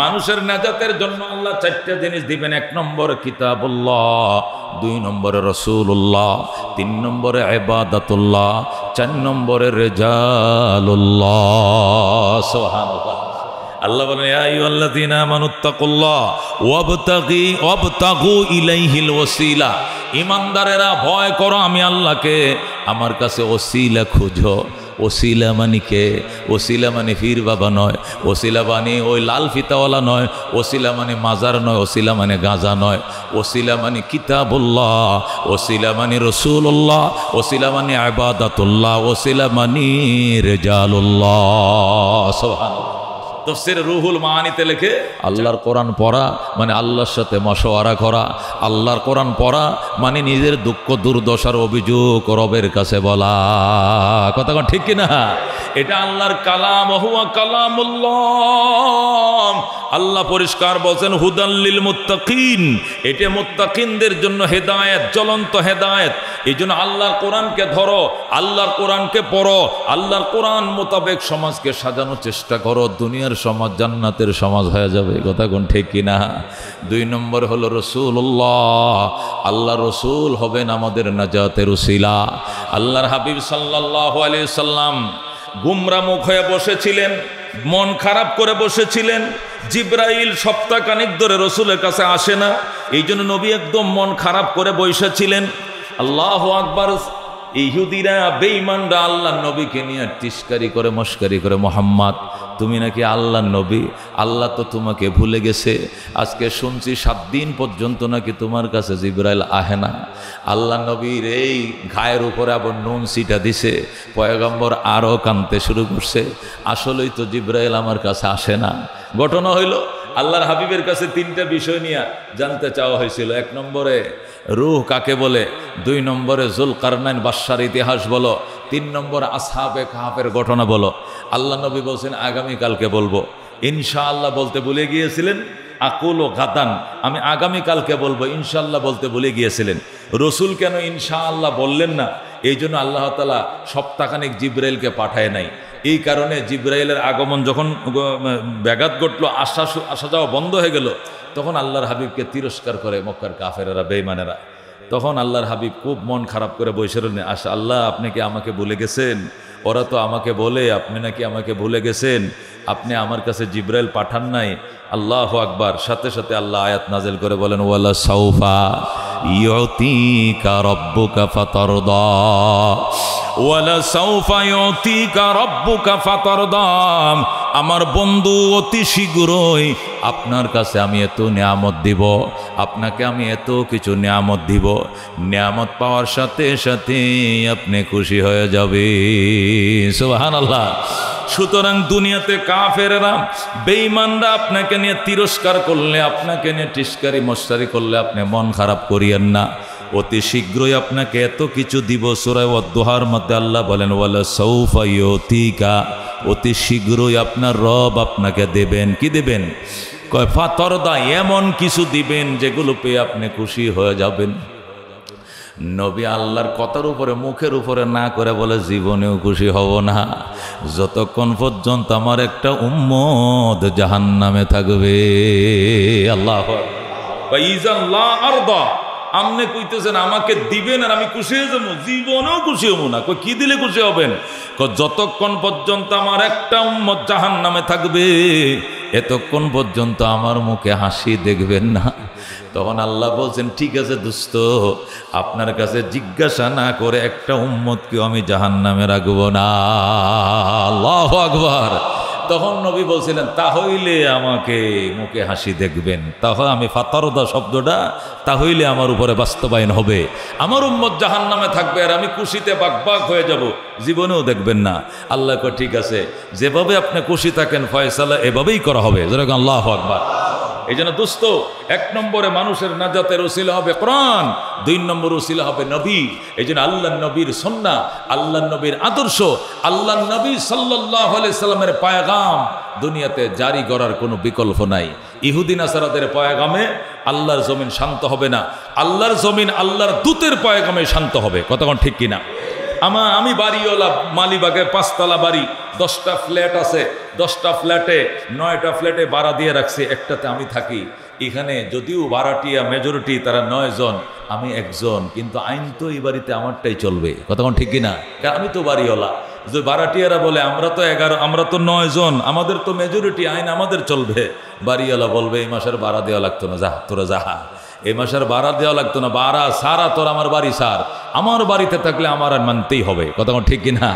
মানুষের নাজাতের জন্য আল্লাহ 4টা জিনিস দিবেন। 1 নম্বরে কিতাবুল্লাহ, 2 নম্বরে রাসূলুল্লাহ, 3 নম্বরে ইবাদাতুল্লাহ, 4 নম্বরে রিজালুল্লাহ। সুবহানাল্লাহ। আল্লাহ বলেন, ইয়া আইয়ুহাল্লাযীনা আমানুত্তাকুল্লাহ ওয়াবতাগু ইলাইহিল ওয়াসিলা। ঈমানদারেরা ভয় করো আমি আল্লাহকে, আমার কাছে ওসিলা খুঁজো। ওসিলা মানে কে? ওসিলা মানে পীর বাবা নয়, ওসিলা মানে ওই লাল ফিতাওয়ালা নয়, ওসিলা মানে মাজার নয়, ওসিলা মানে গাঁজা নয়, ওসিলা মানে কিতাবুল্লাহ, ওসিলা মানে রাসূলুল্লাহ, ওসিলা মানে ইবাদাতুল্লাহ, ওসিলা মানে রিজালুল্লাহ। সুবহানাল্লাহ। তাফসীরে রুহুল মাআনিতে লেখে, আল্লাহর কোরআন পড়া মানে আল্লাহর সাথে মশওয়ারা করা। আল্লাহর কোরআন পড়া মানে নিজের দুঃখ দুর্দশার অভিযোগ রবের কাছে বলা। কথা কোন ঠিক কিনা? এটা আল্লাহর কালাম। হুয়া কালামুল্লাহ। আল্লাহ পরিষ্কার বলছেন, হুদাল লিল মুত্তাকিন। এটা মুত্তাকিনদের জন্য হেদায়েত, জ্বলন্ত হেদায়েত। এই জন্য আল্লাহর কোরআনকে ধরো, আল্লাহর কোরআনকে পড়ো, আল্লাহর কোরআন মোতাবেক সমাজকে সাজানোর চেষ্টা করো। দুনিয়ার সমাজ জান্নাতের সমাজ হয়ে যাবে। কথা কোন ঠিক কিনা? 2 নম্বর হলো রাসূলুল্লাহ। আল্লাহ রসুল হবেন আমাদের নাজাতের উসিলা। আল্লাহর হাবিব সাল্লাল্লাহু আলাইহি সাল্লাম গুমরা মুখ হয়ে বসেছিলেন, মন খারাপ করে বসেছিলেন। জিবরাইল সপ্তাহখানিক ধরে রসুলের কাছে আসে না, এই জন্য নবী একদম মন খারাপ করে বসেছিলেন। আল্লাহু আকবার। ইহুদিরা বেঈমানরা আল্লাহর নবীকে নিয়ে তিরস্কারি করে মস্কারি করে, মোহাম্মদ তুমি নাকি আল্লাহর নবী, আল্লাহ তো তোমাকে ভুলে গেছে। আজকে শুনছি 7 দিন পর্যন্ত নাকি তোমার কাছে জিবরাইল আহে না। আল্লাহ নবীর এই ঘায়ের উপরে আবার নুন সিটা দিছে। পয়গম্বর আরও কাঁদতে শুরু করছে, আসলেই তো জিবরাইল আমার কাছে আসে না। ঘটনা হইল আল্লাহর হাবিবের কাছে 3টা বিষয় নিয়ে জানতে চাওয়া হয়েছিল। 1 নম্বরে রূহ কাকে বলে, 2 নম্বরে যুলকারনাইন বাদশার ইতিহাস বলো, 3 নম্বরে আসহাবে কাহাফের ঘটনা বলো। আল্লাহ নবী বলছেন আগামীকালকে বলবো। ইনশাআল্লাহ বলতে ভুলে গিয়েছিলেন। আকুল ও গাদান, আমি আগামীকালকে বলবো, ইনশাআল্লাহ বলতে ভুলে গিয়েছিলেন। রসুল কেন ইনশাআল্লাহ বললেন না? এই জন্য আল্লাহ তাআলা সপ্তাহখানেক জিবরাইলকে পাঠায় নাই। এই কারণে জিবরাইলের আগমন যখন ব্যাঘাত ঘটলো, আসা যাওয়া বন্ধ হয়ে গেল, তখন আল্লাহর হাবিবকে তিরস্কার করে মক্কার কাফেরেরা, বেঈমানেরা। তখন আল্লাহর হাবিব খুব মন খারাপ করে বসে রইলেন। আল্লাহ আপনি কি আমাকে ভুলে গেছেন? ওরা তো আমাকে বলে আপনি নাকি আমাকে ভুলে গেছেন, আপনি আমার কাছে জিবরাইল পাঠান নাই। আল্লাহু আকবার। সাথে সাথে আল্লাহ আয়াত নাযিল করে বলেন, ওয়ালা সাউফা ইউতিকা রাব্বুকা ফাতারদা, ওয়ালা সাউফা ইউতিকা রাব্বুকা ফাতারদা। আমার বন্ধু অতি শীঘ্রই আপনার কাছে আমি এত নিয়ামত দিব, আপনাকে আমি এত কিছু নিয়ামত দিব, নিয়ামত পাওয়ার সাথে সাথে আপনি খুশি হয়ে যাবে। সুবহানাল্লাহ। সুতরাং দুনিয়াতে কাফেররা বেঈমানরা আপনাকে নিয়ে তিরস্কার করলে, আপনাকে নিয়ে টিস্কারি মস্কারি করলে আপনি মন খারাপ করিয়েন না। অতি শীঘ্রই আপনাকে এত কিছু দিব। সূরা ওয়াদ-দুহার মধ্যে আল্লাহ বলেন, ওয়ালা সাউফা ইউতিকা, অতি শীঘ্রই আপনার রব আপনাকে দেবেন। কি দেবেন? কয় ফাতারদা, এমন কিছু দিবেন যেগুলো পেয়ে আপনি খুশি হয়ে যাবেন। নবী আল্লাহর কথার উপরে, মুখের উপরে না করে বলে জীবনেও খুশি হব না যতক্ষণ পর্যন্ত আমার একটা উম্মত জাহান্নামে থাকবে। আল্লাহু আকবার। আমনে কইতেছেন আমাকে দিবেন আর আমি খুশি হয়ে যাবো? জীবনেও খুশি হব না। কই কি দিলে খুশি হবেন? যতক্ষণ পর্যন্ত আমার একটা উম্মত জাহান্নামে থাকবে, এতক্ষণ পর্যন্ত আমার মুখে হাসি দেখবেন না। তখন আল্লাহ বলছেন, ঠিক আছে দোস্ত, আপনার কাছে জিজ্ঞাসা না করে একটা উম্মতকেও আমি জাহান্নামে রাখবো না। আল্লাহু আকবার। তখন নবী বলছিলেন, তাহলে আমাকে মুখে হাসি দেখবেন। তাহলে আমি ফাতারদা শব্দটা তাহলে আমার উপরে বাস্তবায়ন হবে। আমার উম্মত জাহান্নামে থাকবে আর আমি খুশিতে বাকবাক হয়ে যাব, জীবনেও দেখবেন না। আল্লাহ কয় ঠিক আছে, যেভাবে আপনি খুশি থাকেন ফয়সালা এভাবেই করা হবে। যেরকম আল্লাহু আকবার। এই জন্য দোস্ত, 1 নম্বরে মানুষের নাজাতের উসিলা হবে কোরআন, 2 নম্বর উসিলা হবে নবী। এই জন্য আল্লাহ নবীর সুন্নাহ, আল্লাহ নবীর আদর্শ, আল্লাহ নবী সাল্লাল্লাহু আলাইহি সাল্লামের পয়গাম দুনিয়াতে জারি করার কোনো বিকল্প নাই। ইহুদি নাসারাদের পয়গামে আল্লাহর জমিন শান্ত হবে না, আল্লাহর জমিন আল্লাহর দূতের পয়গামে শান্ত হবে। কতক্ষণ ঠিক কিনা? আমি বাড়িওয়ালা, মালিবাগে 5 তলা বাড়ি, 10টা ফ্ল্যাট আছে, 10টা ফ্ল্যাটে 9টা ফ্ল্যাটে ভাড়া দিয়ে রাখছি, একটাতে আমি থাকি। এখানে যদিও ভাড়াটিয়া মেজরিটি, তারা 9 জন, আমি একজন, কিন্তু আইন তো এই বাড়িতে আমারটাই চলবে। কতক্ষণ ঠিক কিনা? কারণ আমি তো বাড়িওয়ালা। যে ভাড়াটিয়ারা বলে আমরা তো 11, আমরা তো 9 জন, আমাদের তো মেজরিটি, আইন আমাদের চলবে। বাড়িওয়ালা বলবে এই মাসের ভাড়া দেওয়া লাগতো না, যা তোরা যা, এই মাসের ভাড়া দেওয়া লাগতো না, ভাড়া সারা তোর আমার বাড়ি সার, আমার বাড়িতে থাকলে আমার আর মানতেই হবে। কতক্ষণ ঠিক কিনা?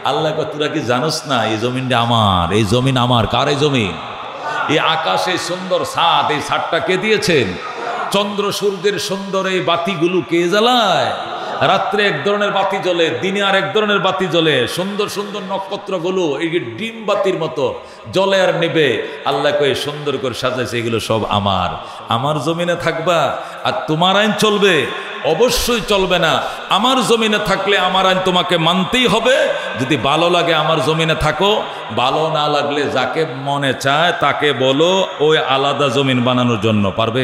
আল্লাহ কয় তোরা কি জানোস না এই জমিনটা আমার, এই জমিন আমার। কার এই জমিন? এই আকাশে সুন্দর ছাদ, এই ছাদটা কে দিয়েছেন? চন্দ্র সূর্যের সুন্দর এই বাতিগুলো কে জ্বালায়? রাত্রে এক ধরনের বাতি জ্বলে, দিনে আর এক ধরনের বাতি জ্বলে। সুন্দর সুন্দর নক্ষত্রগুলো এই ডিম বাতির মতো জ্বলে আর নেবে। আল্লাহ কয়ে সুন্দর করে সাজাইছে, এগুলো সব আমার। আমার জমিনে থাকবা আর তোমার আইন চলবে? অবশ্যই চলবে না। আমার জমিনে থাকলে আমার আইন তোমাকে মানতেই হবে। যদি ভালো লাগে আমার জমিনে থাকো, ভালো না লাগলে যাকে মনে চায় তাকে বলো ওই আলাদা জমিন বানানোর জন্য। পারবে?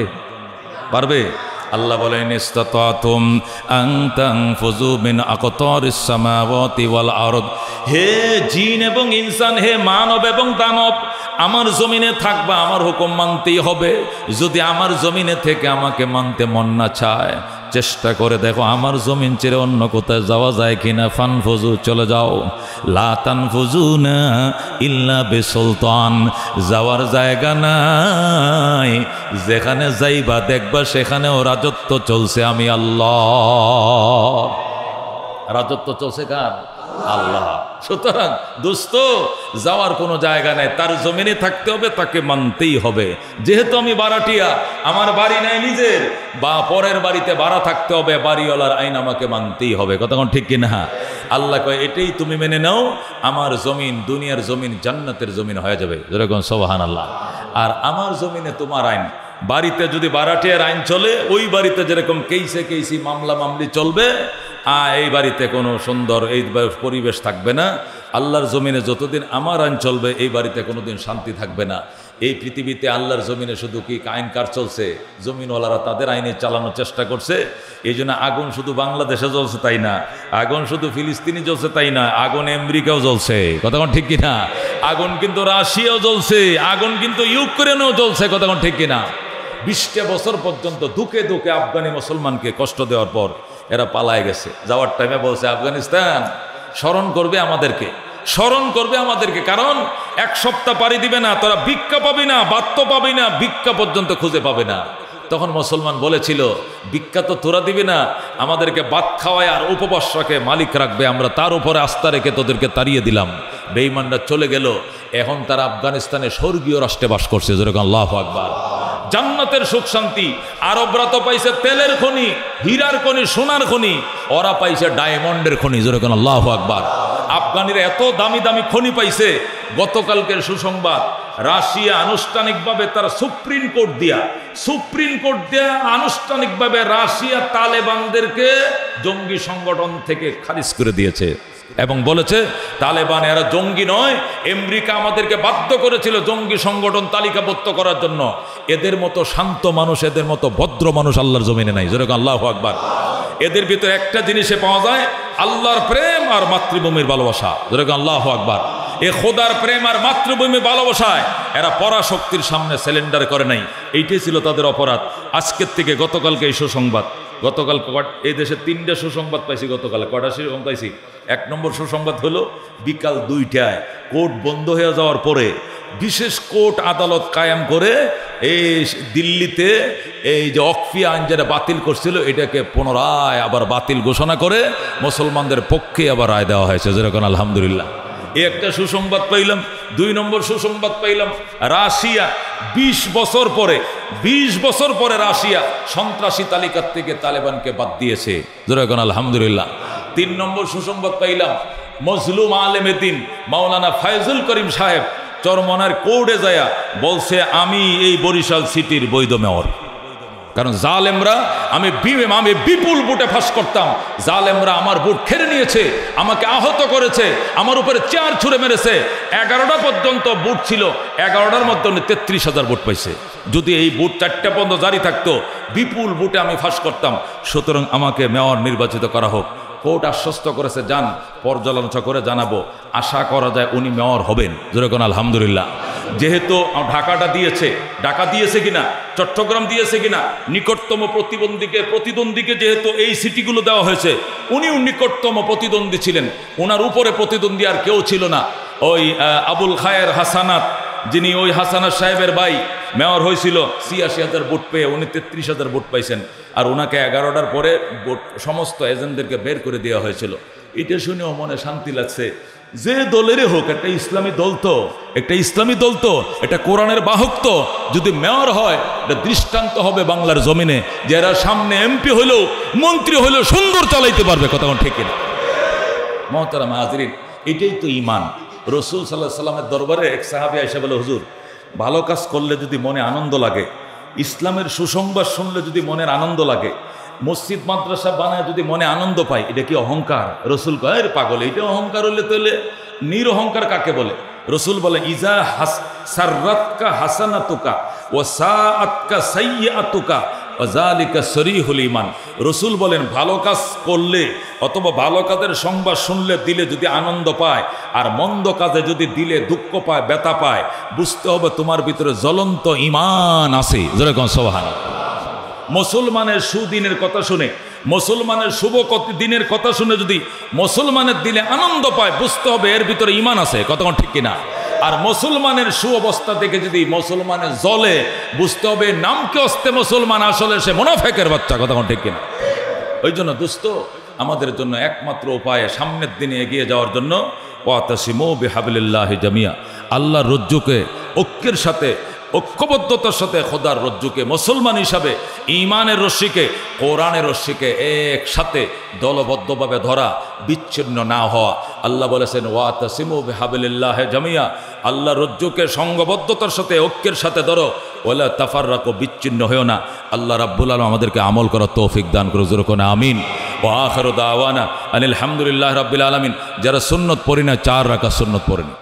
পারবে? আল্লাহ বলেন, ইসতাতাতুম আন তানফুযু মিন আকতারিস সামাওয়াতি ওয়াল আরদ। হে জিন এবং ইনসান, হে মানব এবং দানব, আমার জমিনে থাকবা, আমার হুকুম মানতেই হবে। যদি আমার জমিনে থেকে আমাকে মানতে মন না চায়, চেষ্টা করে দেখো আমার জমিন ছেড়ে অন্য কোথায় যাওয়া যায় কিনা। ফানফুজু, চলে যাও। লা তানফুজুনা ইল্লা বিসুলতান, যাওয়ার জায়গা নাই, যেখানে যাইবা দেখবা সেখানেও রাজত্ব চলছে আমি আল্লাহ। রাজত্ব চলছে কার? আল্লাহ। সুতরাং দোস্ত, যাওয়ার কোনো জায়গা নেই, তার জমিনে থাকতে হবে, তাকে মানতেই হবে। যেহেতু আমি ভাড়াটিয়া, আমার বাড়ি নাই নিজের, বা পরের বাড়িতে ভাড়া থাকতে হবে, বাড়িওয়ালার আইন আমাকে মানতেই হবে। কথা কোন ঠিক কিনা? আল্লাহ কয় এটাই তুমি মেনে নাও, আমার জমিন দুনিয়ার জমিন জান্নাতের জমিন হয়ে যাবে। যেরকম সুবহানাল্লাহ। আর আমার জমিনে তোমার আইন, বাড়িতে যদি ভাড়াটিয়ার আইন চলে, ওই বাড়িতে যেরকম কেইসি মামলা মামলি চলবে, এই বাড়িতে কোনো সুন্দর এই পরিবেশ থাকবে না। আল্লাহর জমিনে যতদিন আমার আইন চলবে, এই বাড়িতে কোনোদিন শান্তি থাকবে না। এই পৃথিবীতে আল্লাহর জমিনে শুধু কি আইন কার চলছে? জমিনওয়ালারা তাদের আইনে চালানোর চেষ্টা করছে। এই জন্য আগুন শুধু বাংলাদেশে জ্বলছে তাই না, আগুন শুধু ফিলিস্তিনি জ্বলছে তাই না, আগুন আমেরিকাও জ্বলছে। কথা কোন ঠিক কিনা? আগুন কিন্তু রাশিয়াও জ্বলছে, আগুন কিন্তু ইউক্রেনও জ্বলছে। কথা কোন ঠিক কিনা? 20টা বছর পর্যন্ত দুকে দুকে আফগানি মুসলমানকে কষ্ট দেওয়ার পর এরা পালায় গেছে। যাওয়ার টাইমে বলছে আফগানিস্তান স্মরণ করবে আমাদেরকে, স্মরণ করবে আমাদেরকে, কারণ এক সপ্তাহ পাড়ি দিবে না, তোরা ভিক্ষা পাবি না, বাত্য পাবি না, ভিক্ষা পর্যন্ত খুঁজে পাবে না। তখন মুসলমান বলেছিল, ভিক্ষা তো তোরা দিবি না, আমাদেরকে ভাত খাওয়ায় আর উপবাস রাখে মালিক রাখবে, আমরা তার উপরে আস্থা রেখে তোদেরকে তাড়িয়ে দিলাম। বেঈমানরা চলে গেল। এখন তারা আফগানিস্তানে স্বর্গীয় রাষ্ট্রে বাস করছে। যেরকম আল্লাহু আকবার। জান্নাতের সুখ শান্তি। আরবরা তো পাইছে তেলের খনি, হীরার খনি, সোনার খনি, ওরা পাইছে ডায়মন্ডের খনি। যেরকম আল্লাহু আকবার। আফগানিরা এত দামি দামি খনি পাইছে। গতকালকের সুসংবাদ, রাশিয়া আনুষ্ঠানিকভাবে তার সুপ্রিম কোর্ট দিয়া আনুষ্ঠানিকভাবে রাশিয়া তালেবানদেরকে জঙ্গি সংগঠন থেকে খারিজ করে দিয়েছে এবং বলেছে তালেবান এরা জঙ্গি নয়। আমেরিকা আমাদেরকে বাধ্য করেছিল জঙ্গি সংগঠন তালিকাভুক্ত করার জন্য। এদের মতো শান্ত মানুষ, এদের মতো ভদ্র মানুষ আল্লাহর জমিনে নাই। যেরকম আল্লাহু আকবার। এদের ভিতরে একটা জিনিসে পাওয়া যায়, আল্লাহর প্রেম আর মাতৃভূমির ভালোবাসা। যেরকম আল্লাহু আকবার। এ খোদার প্রেম আর মাতৃভূমি ভালোবাসায় এরা পরাশক্তির সামনে সিলিন্ডার করে নাই। এইটাই ছিল তাদের অপরাধ। আজকের থেকে গতকালকে এই সুসংবাদ, গতকাল এই দেশে 3টা সুসংবাদ পাইছি। গতকাল কটা সুসংবাদ পাইছি? 1 নম্বর সুসংবাদ হলো বিকাল 2টায় কোর্ট বন্ধ হয়ে যাওয়ার পরে বিশেষ কোর্ট আদালত কায়েম করে এই দিল্লিতে এই যে অকফি আইন যেটা বাতিল করছিল, এটাকে পুনরায় আবার বাতিল ঘোষণা করে মুসলমানদের পক্ষে আবার রায় দেওয়া হয়েছে। যেরকম আলহামদুলিল্লাহ। এই একটা সুসংবাদ পাইলাম। 2 নম্বর সুসংবাদ পাইলাম, রাশিয়া 20 বছর পরে রাশিয়া সন্ত্রাসী তালিকার থেকে তালেবানকে বাদ দিয়েছে। যেরকম আলহামদুলিল্লাহ। 3 নম্বর সুসংবাদ পাইলাম, মজলুম আলেমে দ্বীন মাওলানা ফায়জুল করিম সাহেব চরমনার কোর্টে যায়া বলছে, আমি এই বরিশাল সিটির বৈধ মেয়র। কারণ জালেমরা, আমি বিপুল ভোটে ফাঁস করতাম, জালেমরা আমার ভোট খেড়ে নিয়েছে, আমাকে আহত করেছে, আমার উপরে চেয়ার ছুঁড়ে মেরেছে। 11টা পর্যন্ত ভোট ছিল, 11টার মধ্যে 33,000 ভোট পাইছে। যদি এই ভোট 4টা পর্যন্ত জারি থাকতো, বিপুল ভোটে আমি ফাঁস করতাম। সুতরাং আমাকে মেয়র নির্বাচিত করা হোক। কোর্ট আশ্বস্ত করেছে, যান পর্যালোচনা করে জানাবো। আশা করা যায় উনি মেয়র হবেন। যেরকম আলহামদুলিল্লাহ। যেহেতু ঢাকাটা দিয়েছে, ঢাকা দিয়েছে কিনা, চট্টগ্রাম দিয়েছে কিনা, নিকটতম প্রতিদ্বন্দ্বীকে যেহেতু এই সিটিগুলো দেওয়া হয়েছে, উনিও নিকটতম প্রতিদ্বন্দ্বী ছিলেন। ওনার উপরে প্রতিদ্বন্দ্বী আর কেউ ছিল না। ওই আবুল খায়ের হাসানাত, যিনি ওই হাসানাত সাহেবের ভাই, মেয়র হয়েছিল 86,000 ভোট পেয়ে, উনি 33,000 ভোট পাইছেন। আর ওনাকে 11টার পরে সমস্ত এজেন্টদেরকে বের করে দেওয়া হয়েছিল। এটা শুনেও মনে শান্তি লাগছে। যে দলেরই হোক, একটা ইসলামী দল তো, এটা কোরআনের বাহক তো, যদি মেয়র হয় এটা দৃষ্টান্ত হবে বাংলার জমিনে, যারা সামনে এমপি হইলেও মন্ত্রী হইলেও সুন্দর চালাইতে পারবে। কথা ঠিক কিনা? মুহতারাম হাজরিন, এটাই তো ঈমান। রাসূল সাল্লাল্লাহু আলাইহি সাল্লামের দরবারে এক সাহাবী এসে বলে, হুজুর, ভালো কাজ করলে যদি মনে আনন্দ লাগে, ইসলামের সুসংবাদ শুনলে যদি মনের আনন্দ লাগে, মসজিদ মাদ্রাসা বানায় যদি মনে আনন্দ পায়, এটা কি অহংকার? রসুল কয়, পাগল, এটা অহংকার হলে তাহলে নিরহংকার কাকে বলে? রসুল বলে, ইজা সাররাতকা হাসানাতুকা ওয়া সাআতকা সাইয়্যাতুকা ওয়া যালিকা সরিহুল ঈমান। রসুল বলেন, ভালো কাজ করলে অথবা ভালো কাজের সংবাদ শুনলে দিলে যদি আনন্দ পায়, আর মন্দ কাজে যদি দিলে দুঃখ পায়, ব্যথা পায়, বুঝতে হবে তোমার ভিতরে জ্বলন্ত ঈমান আছে। যেরকম সুবহানাল্লাহ। মুসলমানের সুদিনের কথা শুনে, মুসলমানের শুভ দিনের কথা শুনে যদি মুসলমানের দিলে আনন্দ পায়, বুঝতে হবে এর ভিতরে ঈমান আছে। কথা ঠিক কিনা? আর মুসলমানের সুঅবস্থা দেখে যদি মুসলমানের জ্বলে, বুঝতে হবে নামকে অস্তে মুসলমান, আসলে সে মুনাফিকের বাচ্চা। কথা ঠিক কিনা? ওই জন্য দোস্ত, আমাদের জন্য একমাত্র উপায়ে সামনের দিনে এগিয়ে যাওয়ার জন্য ওয়াতাসিমু বিহাবলিল্লাহি জামিয়া, আল্লাহর রজ্জুকে ঐক্যের সাথে, ঐক্যবদ্ধতার সাথে, খোদার রজ্জুকে, মুসলমান হিসাবে ঈমানের রশ্মিকে, কোরআনের রশ্মিকে একসাথে দলবদ্ধভাবে ধরা, বিচ্ছিন্ন না হওয়া। আল্লাহ বলেছেন ওয়াতাসিমু বিহাবলিল্লাহি জামিয়া, আল্লাহ রজ্জুকে সংঘবদ্ধতার সাথে, ঐক্যের সাথে ধরো, ওয়ালা তাফাররাকু, বিচ্ছিন্ন হয়েও না। আল্লাহ রাব্বুল আলামিন আমাদেরকে আমল করার তৌফিক দান করে, জোরে কোন আমিন। ওয়া আখিরু দাওয়ানা আনিল হামদুলিল্লাহি রাব্বিল আলামিন। যারা সুন্নত পড়ি না 4 রাকাত সুন্নত পড়েনি।